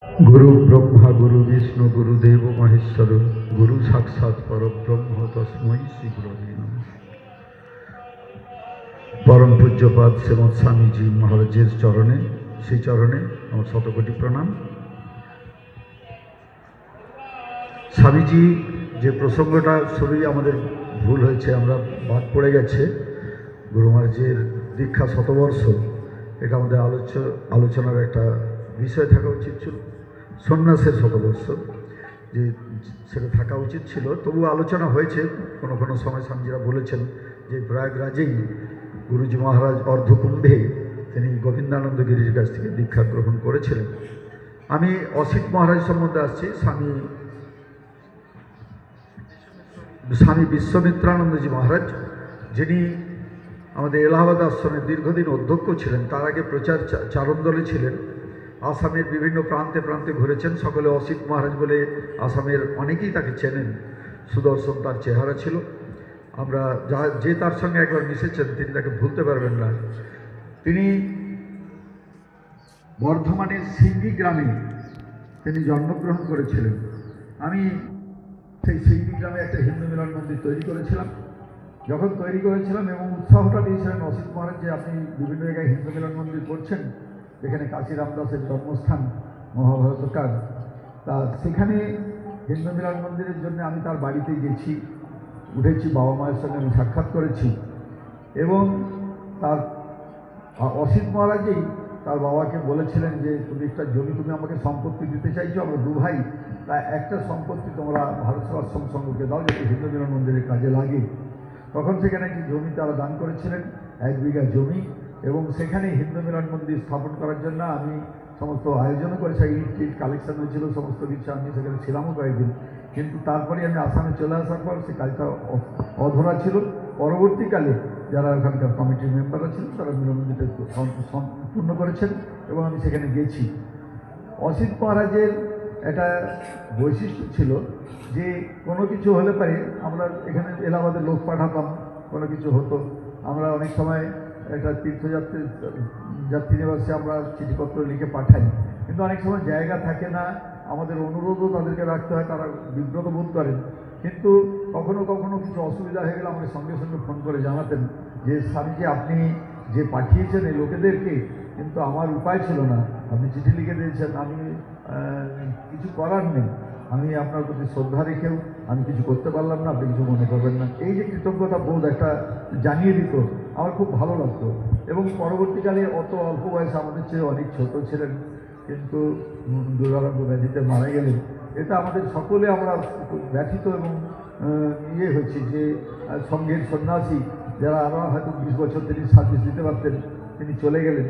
गुरु ब्रह्मा गुरु विष्णु गुरुदेव महेश्वर गुरु साक्षात् परब्रह्म तस्मै श्री गुरवे नमः। परम पूज्यपाद श्रीमद स्वामीजी महाराजेर चरणे সেই চরণে আমার শতকোটি প্রণাম। স্বামীজি যে প্রসঙ্গটা শুরুই আমাদের ভুল হয়েছে, আমরা বাদ পড়ে গেছে। গুরু মহারাজের দীক্ষা শতবর্ষ, এটা আমাদের আলোচনার একটা বিষয় থাকা উচিত ছিল। সন্ন্যাসের শতবর্ষ যে সেটা থাকা উচিত ছিল, তবু আলোচনা হয়েছে। কোনো কোনো সময় স্বামীজিরা বলেছেন যে প্রয়াগরাজেই গুরুজি মহারাজ অর্ধকুম্ভে তিনি গোবিন্দানন্দ গিরির কাছ থেকে দীক্ষা গ্রহণ করেছিলেন। আমি অসিত মহারাজ সম্বন্ধে আসছি। স্বামী বিশ্বমিত্রানন্দজি মহারাজ, যিনি আমাদের এলাহাবাদ আশ্রমের দীর্ঘদিন অধ্যক্ষ ছিলেন, তার আগে প্রচার চারণ দলে ছিলেন, আসামের বিভিন্ন প্রান্তে প্রান্তে ঘুরেছেন। সকলে অসিত মহারাজ বলে আসামের অনেকেই তাকে চেনেন। সুদর্শন তার চেহারা ছিল। আমরা যে তার সঙ্গে একবার মিশেছেন তিনি তাকে ভুলতে পারবেন না। তিনি বর্ধমানের সিঙ্গি গ্রামে তিনি জন্মগ্রহণ করেছিলেন। আমি সেই সিঙ্গি গ্রামে একটা হিন্দু মিলন মন্দির তৈরি করেছিলাম। যখন তৈরি করেছিলাম এবং উৎসাহটা দিয়েছিলেন অসিত মহারাজ যে আপনি বিভিন্ন জায়গায় হিন্দু মিলন মন্দির করছেন, যেখানে কাশী রামদাসের জন্মস্থান, মহাভারতকার, তা সেখানে হিন্দু মিলন মন্দিরের জন্য আমি তার বাড়িতে গেছি, উঠেছি, বাবা মায়ের সঙ্গে আমি সাক্ষাৎ করেছি। এবং তার অসিত মহারাজই তার বাবাকে বলেছিলেন যে তুমি একটা জমি তুমি আমাকে সম্পত্তি দিতে চাইছো, আমরা দু ভাই, তা একটা সম্পত্তি তোমরা ভারত সেবাশ্রম সংঘকে দাও যাতে হিন্দু মিলন মন্দিরের কাজে লাগে। তখন সেখানে একটি জমি তারা দান করেছিলেন, 1 বিঘা জমি, এবং সেখানে হিন্দু মিলন মন্দির স্থাপন করার জন্য আমি সমস্ত আয়োজনও করেছি। ইট কালেকশন হয়েছিল, সমস্ত কিছু, আমি সেখানে ছিলামও কয়েকদিন। কিন্তু তারপরে আমি আসামে চলে আসার পর সে কাজটা অধরা ছিল। পরবর্তীকালে যারা ওখানকার কমিটির মেম্বাররা ছিলেন তারা মিলন মন্দিরটা সম্পূর্ণ করেছেন এবং আমি সেখানে গেছি। অসিত মহারাজের একটা বৈশিষ্ট্য ছিল যে কোনো কিছু হলে পারে আমরা এখানে এলাহাবাদের লোক পাঠাতাম, কোনো কিছু হতো, আমরা অনেক সময় একটা যাত্রী নিবাসে আমরা চিঠিপত্র লিখে পাঠাই, কিন্তু অনেক সময় জায়গা থাকে না, আমাদের অনুরোধও তাদেরকে রাখতে হয়, তারা বিব্রত বোধ করেন। কিন্তু কখনো কখনো কিছু অসুবিধা হয়ে গেলে আমাকে সঙ্গে সঙ্গে ফোন করে জানাতেন যে স্বামীজি আপনি যে পাঠিয়েছেন এই লোকেদেরকে, কিন্তু আমার উপায় ছিল না, আপনি চিঠি লিখে দিয়েছেন, আমি কিছু করার নেই, আমি আপনার প্রতি শ্রদ্ধা রেখেও আমি কিছু করতে পারলাম না, আপনি কিছু মনে করবেন না। এই যে কৃতজ্ঞতা বোধ একটা জানিয়ে দিত, আমার খুব ভালো লাগতো। এবং পরবর্তীকালে অত অল্প বয়সে আমাদের চেয়ে অনেক ছোট ছিলেন, কিন্তু দুর্গারঙ্গ ব্যাধিতে মারা গেলেন। এটা আমাদের সকলে আমরা ব্যথিত এবং হয়েছি যে সঙ্ঘের সন্ন্যাসী যারা আরও হয়তো 20 বছর তিনি সার্ভিস দিতে পারতেন, তিনি চলে গেলেন।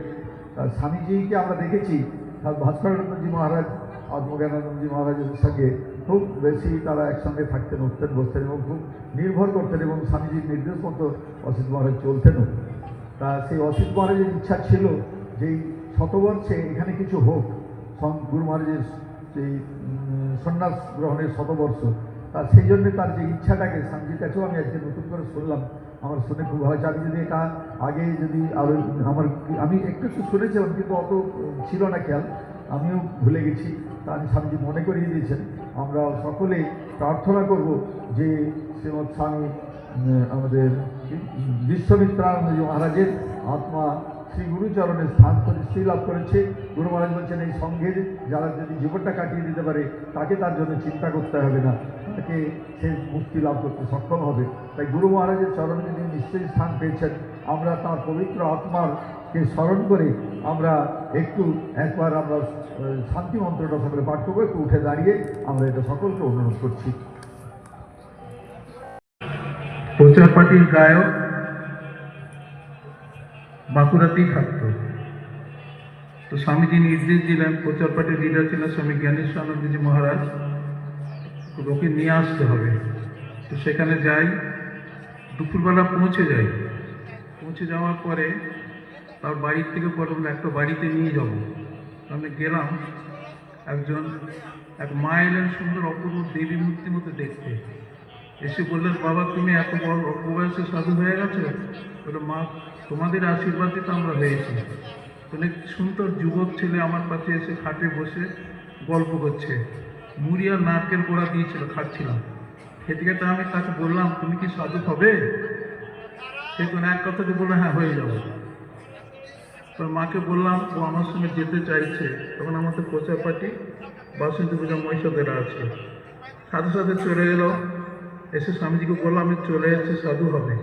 স্বামীজিকে আমরা দেখেছি ভাস্করানন্দজি মহারাজ, আত্মজ্ঞানানন্দজি মহারাজের সঙ্গে খুব বেশি তারা একসঙ্গে থাকতেন, উঠতেন, বসতেন এবং খুব নির্ভর করতেন, এবং স্বামীজির নির্দেশ মতো অসিত মহারাজ চলতেনও। তা সেই অসিত মহারাজের ইচ্ছা ছিল যে শতবর্ষে এখানে কিছু হোক, গুরু মহারাজের সেই সন্ন্যাস গ্রহণের শতবর্ষ। তা সেই জন্য তার যে ইচ্ছাটাকে স্বামীজির কাছেও আমি আজকে নতুন করে শুনলাম, আমার শুনে খুব ভালো। আমি যদি এটা আগে যদি আরও আমি একটু শুনেছিলাম কিন্তু অত ছিল না খেয়াল, আমিও ভুলে গেছি। তা আমি স্বামীজি মনে করিয়ে দিয়েছেন। আমরা সকলে প্রার্থনা করব যে শ্রীমৎ স্বামী আমাদের বিশ্বমিত্রানন্দজি মহারাজের আত্মা শ্রী গুরুচরণের স্থান প্রতিষ্ঠি লাভ করেছে। গুরু মহারাজ বলছেন এই সঙ্ঘের যারা যদি জীবনটা কাটিয়ে দিতে পারে তাকে তার জন্য চিন্তা করতে হবে না, তাকে সে মুক্তি লাভ করতে সক্ষম হবে। তাই গুরু মহারাজের চরণে তিনি নিশ্চয়ই স্থান পেয়েছেন। আমরা তার পবিত্র আত্মাকে স্মরণ করে আমরা একবার আমরা শান্তি মন্ত্রটা সকলে পাঠ করবো। একটু উঠে দাঁড়িয়ে আমরা এটা সকলকে অনুরোধ করছি। প্রচার পার্টির গায়ক বাঁকুড়াতেই থাকতো। তো স্বামীজি নির্দেশ দিলেন, প্রচার পার্টির লিডার ছিলেন স্বামী জ্ঞানেশ্বরানন্দজি মহারাজ, ওকে নিয়ে আসতে হবে। তো সেখানে যাই, দুপুরবেলা পৌঁছে যাওয়ার পরে তার বাড়ির থেকে বললাম একটা বাড়িতে নিয়ে যাব। আমি গেলাম, এক মা এলেন, সুন্দর অপূর্ব দেবী মূর্তি মতো দেখতে। এসে বললেন, বাবা তুমি এত বড় অল্প বয়সে সাধু হয়ে গেছো? বলে, মা তোমাদের আশীর্বাদে তো আমরা হয়েছি। অনেক সুন্দর যুবক ছেলে আমার কাছে এসে খাটে বসে গল্প করছে, মুড়ি আর নারকেল পোড়া দিয়েছিল, খাচ্ছিলাম। খেতে খেতে আমি তাকে বললাম, তুমি কি সাধু হবে? সে কোনো এক কথাতে বললো, হ্যাঁ হয়ে যাবো। তো মাকে বললাম, ও আমার সঙ্গে যেতে চাইছে। তখন আমাদের প্রচার পার্টি বাসন্তী পূজা মহিষাদেরা আছে, সাথে সাথে চলে এলো। এসে স্বামীজিকে বললাম, আমি চলে এসেছি, সাধু হবে।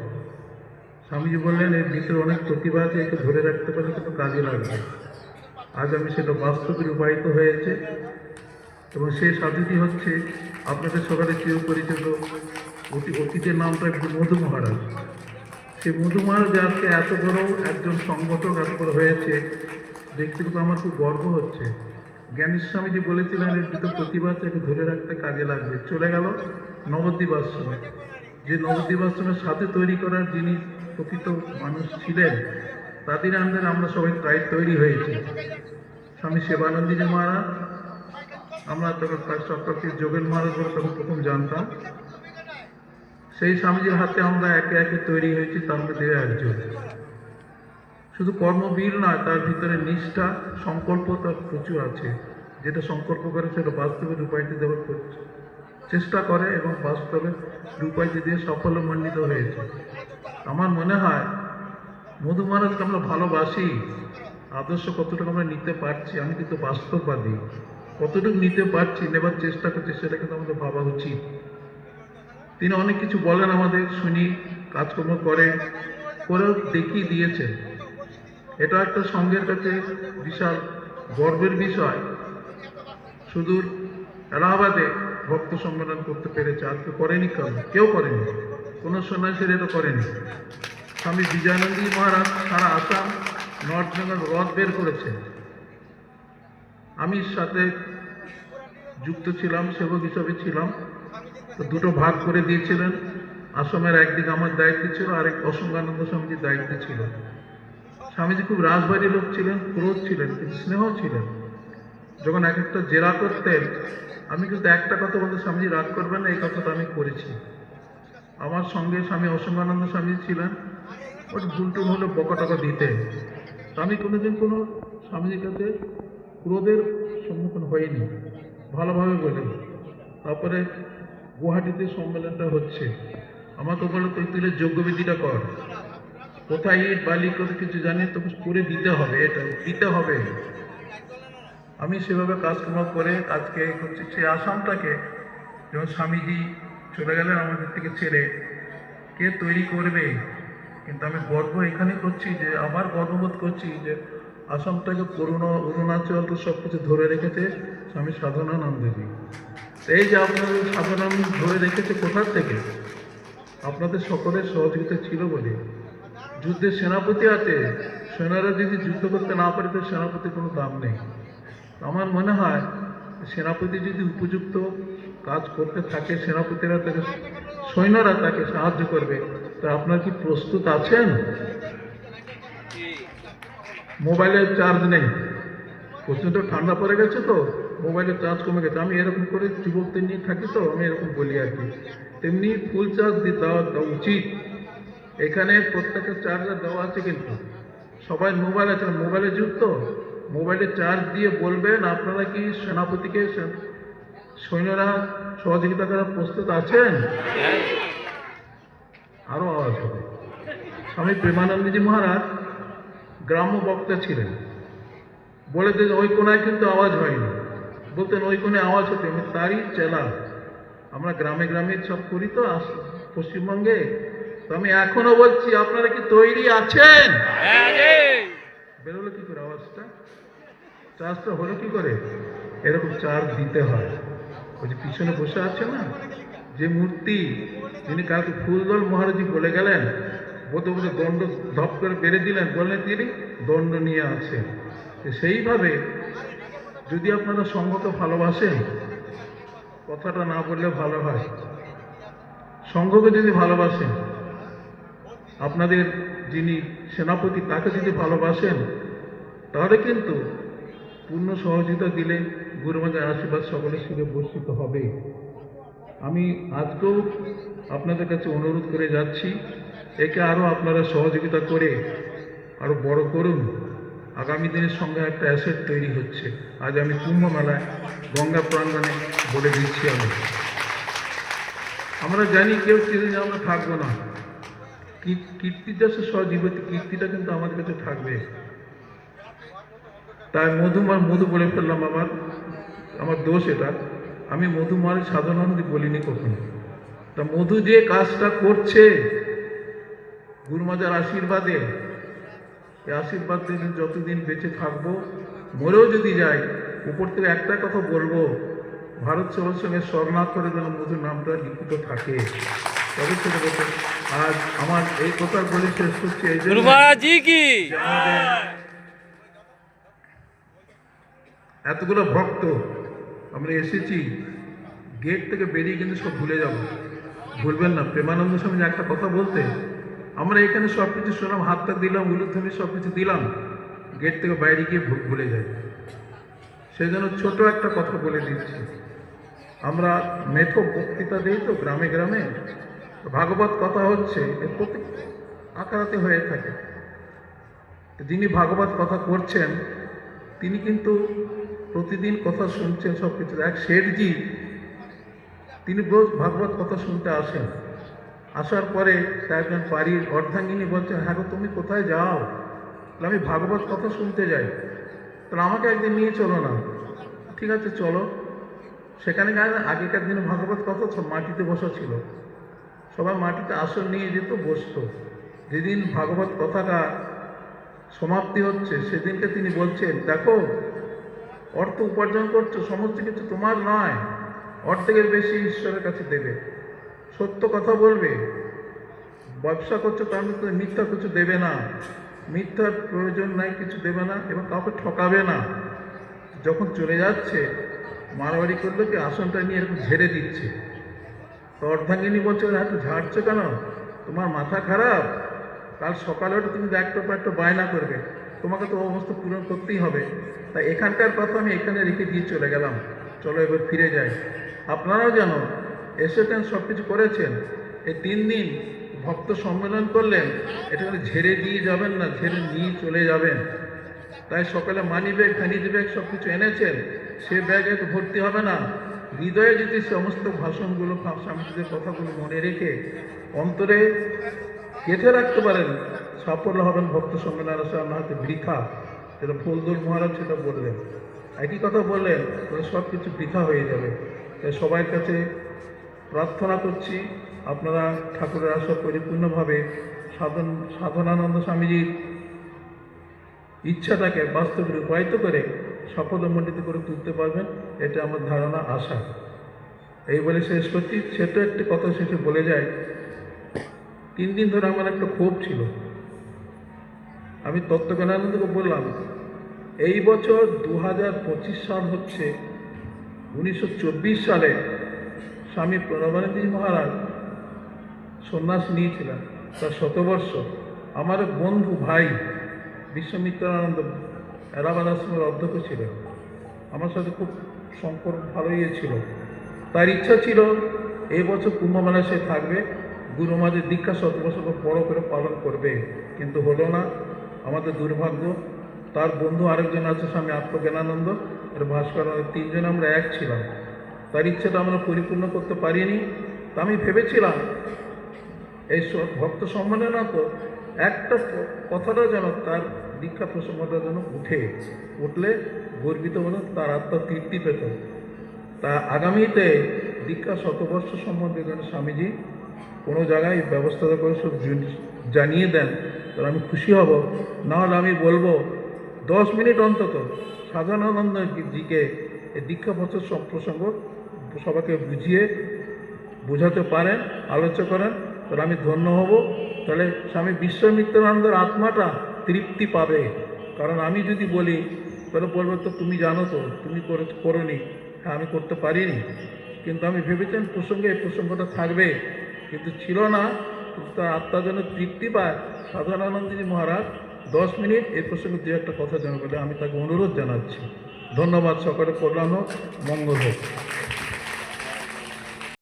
স্বামীজি বললেন, এর ভিতরে অনেক প্রতিভা আছে, একে ধরে রাখতে পারলে কিন্তু কাজে লাগবে। আজ আমি সেটা বাস্তবে রূপায়িত হয়েছে, এবং সেই সাধুটি হচ্ছে আপনাদের সকালে চিরপরিচিত অতীতের নামটা একটু মধু মহারাজ। সেই মধু মহারাজ আজকে এত বড় একজন সংগঠক এত বড় হয়েছে, দেখতে কিন্তু আমার খুব গর্ব হচ্ছে। জ্ঞানী স্বামীজি বলেছিলেন, এর ভিতরে প্রতিভা আছে, একে ধরে রাখতে কাজে লাগবে। চলে গেল নবদ্বীপ আশ্রমে। যে নবদ্বীপ আশ্রমের সাথে তৈরি করার যিনি প্রকৃত মানুষ ছিলেন, তাদের আন্ডারে আমরা সবাই প্রায় তৈরি হয়েছি। স্বামী সেবানন্দজি মহারাজ, আমরা তখন চক্রবর্তী যোগেন মহারাজ বলে তখন প্রথম জানতাম। সেই স্বামীজির হাতে আমরা একে একে তৈরি হয়েছি, তার মধ্যে একজন। শুধু কর্মবীর নয়, তার ভিতরে নিষ্ঠা, সংকল্প তার প্রচুর আছে। যেটা সংকল্প করে সেটা বাস্তবে রূপায়িত দেওয়ার চেষ্টা করে, এবং বাস্তবে রূপায়িত দিয়ে সাফল্যমণ্ডিত হয়েছে। আমার মনে হয় মধু মহারাজকে আমরা ভালোবাসি, আদর্শ কতটুকু আমরা নিতে পারছি, আমি কিন্তু বাস্তববাদী, কতটুকু নিতে পারছি, নেবার চেষ্টা করছি, সেটা কিন্তু আমাদের ভাবা উচিত। তিনি অনেক কিছু বলেন, আমাদের শুনি, কাজকর্ম করেও দেখিয়ে দিয়েছেন। এটা একটা সঙ্গের কাছে বিশাল গর্বের বিষয়। সুদূর এলাহাবাদে ভক্ত সম্মেলন করতে পেরেছে, আজকে করেনি, কেউ করেনি, কোনো সন্ন্যাসীর এটা করেনি। স্বামী বিজয়ানন্দী মহারাজ সারা আসাম, নর্থ বেঙ্গল রথ বের করেছেন। আমি সাথে যুক্ত ছিলাম, সেবক হিসাবে ছিলাম। তো দুটো ভাগ করে দিয়েছিলেন। আসামের একদিকে আমার দায়িত্ব ছিল, আরেক অসঙ্গানন্দ স্বামীজির দায়িত্ব ছিল। স্বামীজি খুব রাজবাড়ির লোক ছিলেন, ক্রোধ ছিলেন, কিন্তু স্নেহ ছিলেন। যখন এক একটা জেরা করতেন, আমি কিন্তু একটা কথা বলতে, স্বামীজি রাগ করবেন না, এই কথাটা আমি করেছি। আমার সঙ্গে স্বামী অসঙ্গানন্দ স্বামীজি ছিলেন, ওর ভুলটুল হলে বকা টকা দিতেন। আমি কোনোদিন কোনো স্বামীজির কাছে ক্রোধের সম্মুখীন হইনি, ভালোভাবে বলেন। তারপরে গুয়াহাটিতে সম্মেলনটা হচ্ছে, আমাকে বলে, তুই তুলে যজ্ঞবিধিটা কর, কোথায় ইট বালি কত কিছু জানি, তোকে করে দিতে হবে, এটা দিতে হবে। আমি সেভাবে কাজকর্ম করে আজকে হচ্ছে সেই আসামটাকে, যখন স্বামীজি চলে গেলেন আমাদের থেকে ছেড়ে, কে তৈরি করবে। কিন্তু আমি গর্ব এখানে করছি যে, আবার গর্ববোধ করছি যে আসামটাকে অরুণাচল তো সব কিছু ধরে রেখেছে স্বামী সাধনানন্দজি। এই যে আপনাদের সাধনানন্দ ধরে রেখেছে, কোথার থেকে? আপনাদের সকলের সহযোগিতা ছিল বলে। যুদ্ধের সেনাপতি আছে, সেনারা যদি যুদ্ধ করতে না পারে, তো সেনাপতির কোনো দাম নেই। আমার মনে হয় সেনাপতি যদি উপযুক্ত কাজ করতে থাকে, সেনাপতিরা তাকে, সৈন্যরা তাকে সাহায্য করবে। তা আপনার কি প্রস্তুত আছেন? মোবাইলের চার্জ নেই, প্রচণ্ড ঠান্ডা পড়ে গেছে, তো মোবাইলের চার্জ কমে গেছে। আমি এরকম করে যুবকদের নিয়ে থাকি, তো আমি এরকম বলি আর কি। তেমনি ফুল চার্জ দেওয়া উচিত। এখানে প্রত্যেকের চার্জার দেওয়া আছে, কিন্তু সবাই মোবাইল আছে, মোবাইলের যুগ, তো মোবাইলে চার্জ দিয়ে বলবেন আপনারা কি সেনাপতিকে, সৈন্যরা সহযোগিতা করার প্রস্তুত আছেন? আরো আওয়াজ হবে। স্বামী প্রেমানন্দজি মহারাজ গ্রাম্য বক্তা ছিলেন, বলে যে ওই কোনায় কিন্তু আওয়াজ হয়নি, বলতেন ওই কোণে আওয়াজ হতে। আমি তারই চেলা, আমরা গ্রামে গ্রামে সব করি তো পশ্চিমবঙ্গে। তো আমি এখনো বলছি, আপনারা কি তৈরি আছেন? বেরোলো কি করে আওয়াজটা? চার্জটা হলো কি করে? এরকম চার্জ দিতে হয়। ওই যে পিছনে বসে আছে না যে মূর্তি, যিনি কালকে ফুলদল মহারাজি বলে গেলেন, বলতে বলতে দণ্ড ধপ করে বেড়ে দিলেন, বললেন তিনি দণ্ড নিয়ে আছেন। সেইভাবে যদি আপনারা সঙ্গকে ভালোবাসেন, কথাটা না বললে ভালো হয়, সঙ্গকে যদি ভালোবাসেন, আপনাদের যিনি সেনাপতি তাকে যদি ভালোবাসেন, তাহলে কিন্তু পূর্ণ সহযোগিতা দিলে গুরুমাদের আশীর্বাদ সকলের সুরে বর্ষিত হবে। আমি আজকেও আপনাদের কাছে অনুরোধ করে যাচ্ছি, একে আরও আপনারা সহযোগিতা করে আরও বড় করুন। আগামী দিনের সঙ্গে একটা অ্যাসেট তৈরি হচ্ছে। আজ আমি কুম্ভ মেলায় গঙ্গা প্রাঙ্গণে বলে দিচ্ছি আমরা জানি কেউ চিরদিন আমরা থাকবো না, কীর্তি যশে সজীবতি, কীর্তিটা কিন্তু আমাদের কাছে থাকবে। তাই মধু বলে ফেললাম, আমার দোষ এটা। আমি মধুমারি সাধনানন্দী বলিনি কখনো। তা মধু যে কাজটা করছে গুরুমাজার আশীর্বাদে, এই আশীর্বাদ দিয়ে যতদিন বেঁচে থাকবো, মরেও যদি যাই, উপর থেকে একটা কথা বলবো, ভারত সেবার সঙ্গে স্বর্ণাক্ষরে যেন মধুর নামটা লিখিত থাকে। তবে ছেলে বলতে আজ আমার এই কথা বলে শেষ করছি এই জন্য, এতগুলো ভক্ত আমরা এসেছি, গেট থেকে বেরিয়ে কিন্তু সব ভুলে যাব। ভুলবেন না প্রেমানন্দ স্বামী একটা কথা বলতে, আমরা এখানে সব কিছু শুনলাম, হাতটা দিলাম, উলুধ্বনি সব কিছু দিলাম, গেট থেকে বাইরে গিয়ে ভুলে যাই। সেই জন্য ছোট একটা কথা বলে দিচ্ছি, আমরা মেঠো বক্তৃতা দিই তো গ্রামে গ্রামে, ভাগবত কথা হচ্ছে, এর প্রতি আকারাতে হয়ে থাকে। যিনি ভাগবত কথা করছেন তিনি কিন্তু প্রতিদিন কথা শুনছেন সব কিছু। এক শেঠজি, তিনি রোজ ভাগবত কথা শুনতে আসেন। আসার পরে তার একজন বাড়ির অর্ধাঙ্গিনী বলছেন, হ্যাঁ গো তুমি কোথায় যাও? আমি ভাগবত কথা শুনতে যাই। তাহলে আমাকে একদিন নিয়ে চলো না। ঠিক আছে চলো। সেখানে আগেকার দিনে ভাগবত কথা সব মাটিতে বসা ছিল, সবাই মাটিতে আসন নিয়ে যেত, বসতো। যেদিন ভাগবত কথাটা সমাপ্তি হচ্ছে সেদিনকে তিনি বলছেন, দেখো অর্থ উপার্জন করছো, সমস্ত কিছু তোমার নয়, অর্ধেকের বেশি ঈশ্বরের কাছে দেবে, সত্য কথা বলবে, ব্যবসা করছো তার মধ্যে মিথ্যা কিছু দেবে না, মিথ্যার প্রয়োজন নাই, কিছু দেবে না, এবং কাউকে ঠকাবে না। যখন চলে যাচ্ছে মারামারি করলো কি আসনটা নিয়ে এরকম ঝেড়ে দিচ্ছে। তো অর্ধাঙ্গিনী বলছে, এত ঝাড়ছো কেন? তোমার মাথা খারাপ? কাল সকালে ওটা তুমি একটা বায়না করবে, তোমাকে তো অবস্থা পূরণ করতেই হবে। তাই এখানকার কথা আমি এখানে রেখে দিয়ে চলে গেলাম, চলো এবার ফিরে যাই। আপনারাও যেন এসেছেন, সব কিছু করেছেন, এই 3 দিন ভক্ত সম্মেলন করলেন, এটা ঝেড়ে দিয়ে যাবেন না, ঝেড়ে নিয়ে চলে যাবেন। তাই সকালে মানি ব্যাগ, ভ্যানিটি ব্যাগ সব কিছু এনেছেন, সে ব্যাগে তো ভর্তি হবে না। হৃদয়ে যদি সমস্ত ভাষণগুলো, স্বামীজিদের কথাগুলো মনে রেখে অন্তরে গেঁথে রাখতে পারেন, সাফল্য হবেন ভক্ত সম্মেলন। না হয়তো বৃথা, যেটা ফুলদুল মহারাজ সেটা বললেন, একই কথা বললেন, তাহলে সব কিছু বৃথা হয়ে যাবে। তাই সবার কাছে প্রার্থনা করছি, আপনারা ঠাকুরের আশা পরিপূর্ণভাবে সাধনানন্দ স্বামীজির ইচ্ছাটাকে বাস্তবে রূপায়িত করে সাফল্যমণ্ডিত করে তুলতে পারবেন, এটা আমার ধারণা, আশা। এই বলে শেষ করছি। ছোট একটি কথা শেষে বলে যায়, 3 দিন ধরে আমার একটা ক্ষোভ ছিল। আমি তত্ত্বজ্ঞানানন্দকে বললাম, এই বছর 2025 সাল হচ্ছে, 1924 সালে স্বামী প্রণবানন্দজি মহারাজ সন্ন্যাস নিয়েছিলেন, তার 100 বর্ষ। আমার বন্ধু ভাই বিশ্বমিত্রানন্দ এলাহাবাদ আশ্রমের অধ্যক্ষ ছিলেন, আমার সাথে খুব সম্পর্ক ভালো ছিল। তার ইচ্ছা ছিল এই বছর কুম্ভমেলায় সে থাকবে, গুরুমাদের দীক্ষা 100 বছর বড় করে পালন করবে, কিন্তু হলো না, আমাদের দুর্ভাগ্য। তার বন্ধু আরেকজন আছে স্বামী আত্মজ্ঞানানন্দ, এর ভাস্কর, 3 জন আমরা এক ছিলাম। তার ইচ্ছাটা আমরা পরিপূর্ণ করতে পারিনি। তা আমি ভেবেছিলাম এই ভক্ত সম্মেলনে তো একটা কথাটা যেন, তার দীক্ষা প্রসঙ্গটা যেন উঠলে গর্বিত হলো, তার আত্মা তৃপ্তি পেত। তা আগামীতে দীক্ষা 100 বর্ষ সম্বন্ধে যেন স্বামীজি কোনো জায়গায় ব্যবস্থা করে সব জানিয়ে দেন, তাহলে আমি খুশি হব। নাহলে আমি বলবো 10 মিনিট অন্তত সাধনানন্দজিকে এই দীক্ষা বছর সব প্রসঙ্গ সবাইকে বোঝাতে পারেন, আলোচনা করেন, তাহলে আমি ধন্য হব। তাহলে স্বামী বিশ্বমিত্রানন্দের আত্মাটা তৃপ্তি পাবে। কারণ আমি যদি বলি তাহলে বলবো, তো তুমি জানো তো, তুমি করোনি। হ্যাঁ, আমি করতে পারিনি, কিন্তু আমি ভেবেছেন প্রসঙ্গে এই প্রসঙ্গটা থাকবে, কিন্তু ছিল না। তার আত্মা যেন তৃপ্তি পায়, সাধনানন্দজি মহারাজ 10 মিনিট এই প্রসঙ্গে 2-একটা কথা যেন বলে, আমি তাকে অনুরোধ জানাচ্ছি। ধন্যবাদ। সকলে কল্যাণ হোক, মঙ্গল হোক।